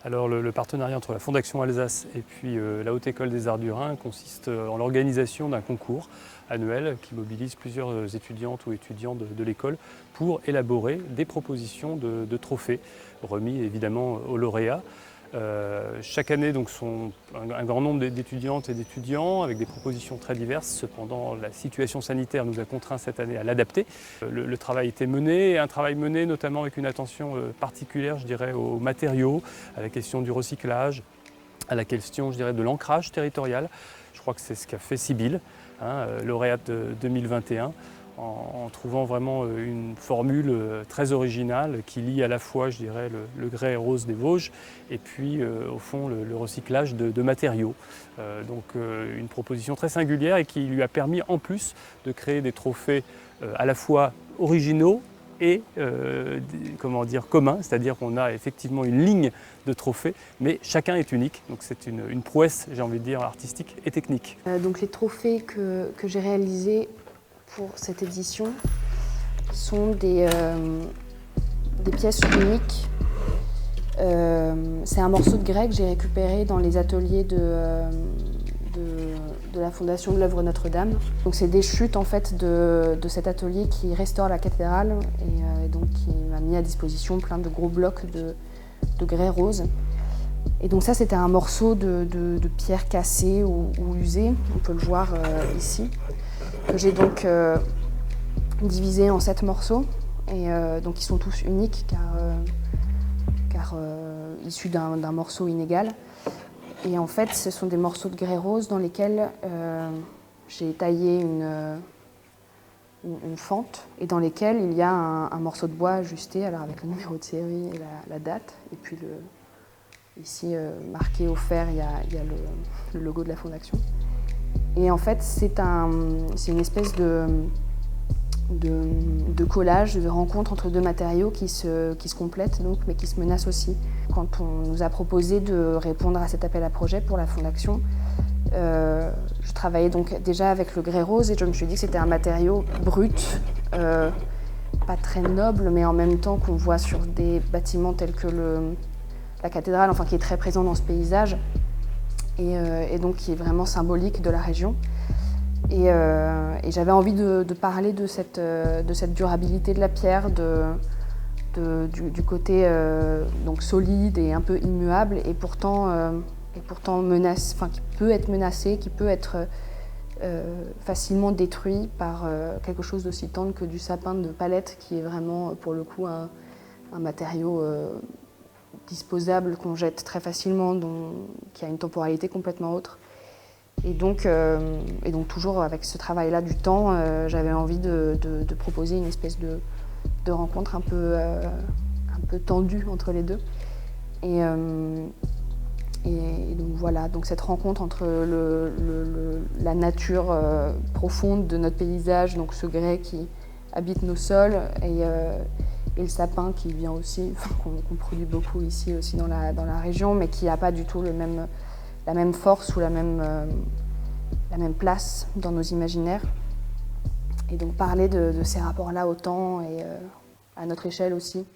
Alors le partenariat entre la Fondation Alsace et puis la Haute École des Arts du Rhin consiste en l'organisation d'un concours annuel qui mobilise plusieurs étudiantes ou étudiants de l'école pour élaborer des propositions de trophées remis évidemment aux lauréats. Chaque année, donc, un grand nombre d'étudiantes et d'étudiants avec des propositions très diverses. Cependant, la situation sanitaire nous a contraints cette année à l'adapter. Le travail était mené, un travail mené notamment avec une attention particulière, je dirais, aux matériaux, à la question du recyclage, à la question, je dirais, de l'ancrage territorial. Je crois que c'est ce qu'a fait Sybille, lauréate 2021. En trouvant vraiment une formule très originale qui lie à la fois, je dirais, le grès rose des Vosges et puis au fond le recyclage de matériaux. Donc une proposition très singulière et qui lui a permis en plus de créer des trophées à la fois originaux et comment dire, communs, c'est-à-dire qu'on a effectivement une ligne de trophées, mais chacun est unique. Donc c'est une prouesse, j'ai envie de dire, artistique et technique. Donc les trophées que j'ai réalisés pour cette édition sont des pièces uniques. C'est un morceau de grès que j'ai récupéré dans les ateliers de la Fondation de l'Œuvre Notre-Dame. Donc c'est des chutes en fait de cet atelier qui restaure la cathédrale et donc qui m'a mis à disposition plein de gros blocs de grès rose. Et donc ça c'était un morceau de pierre cassée ou usée, on peut le voir ici, que j'ai donc divisé en 7 morceaux, et donc ils sont tous uniques car issus d'un morceau inégal. Et en fait ce sont des morceaux de grès rose dans lesquels j'ai taillé une fente et dans lesquels il y a un morceau de bois ajusté, alors avec le numéro de série et la date, et puis ici marqué au fer il y a le logo de la Fondation. Et en fait, c'est une espèce de collage, de rencontre entre deux matériaux qui se complètent, donc, mais qui se menacent aussi. Quand on nous a proposé de répondre à cet appel à projet pour la Fondation, je travaillais donc déjà avec le grès rose et je me suis dit que c'était un matériau brut, pas très noble, mais en même temps qu'on voit sur des bâtiments tels que la cathédrale, enfin qui est très présent dans ce paysage. Et donc qui est vraiment symbolique de la région. Et j'avais envie de parler de cette durabilité de la pierre, du côté donc solide et un peu immuable, et pourtant qui peut être menacé, qui peut être facilement détruit par quelque chose d'aussi tendre que du sapin de Palette, qui est vraiment pour le coup un matériau disposable qu'on jette très facilement, qui a une temporalité complètement autre. Et donc toujours avec ce travail-là du temps, j'avais envie de proposer une espèce de rencontre un peu tendue entre les deux. Et donc voilà, donc cette rencontre entre la nature profonde de notre paysage, donc ce grès qui habite nos sols, et le sapin qui vient aussi, qu'on produit beaucoup ici aussi dans la région, mais qui n'a pas du tout la même force ou la même place dans nos imaginaires. Et donc parler de ces rapports-là au temps et à notre échelle aussi.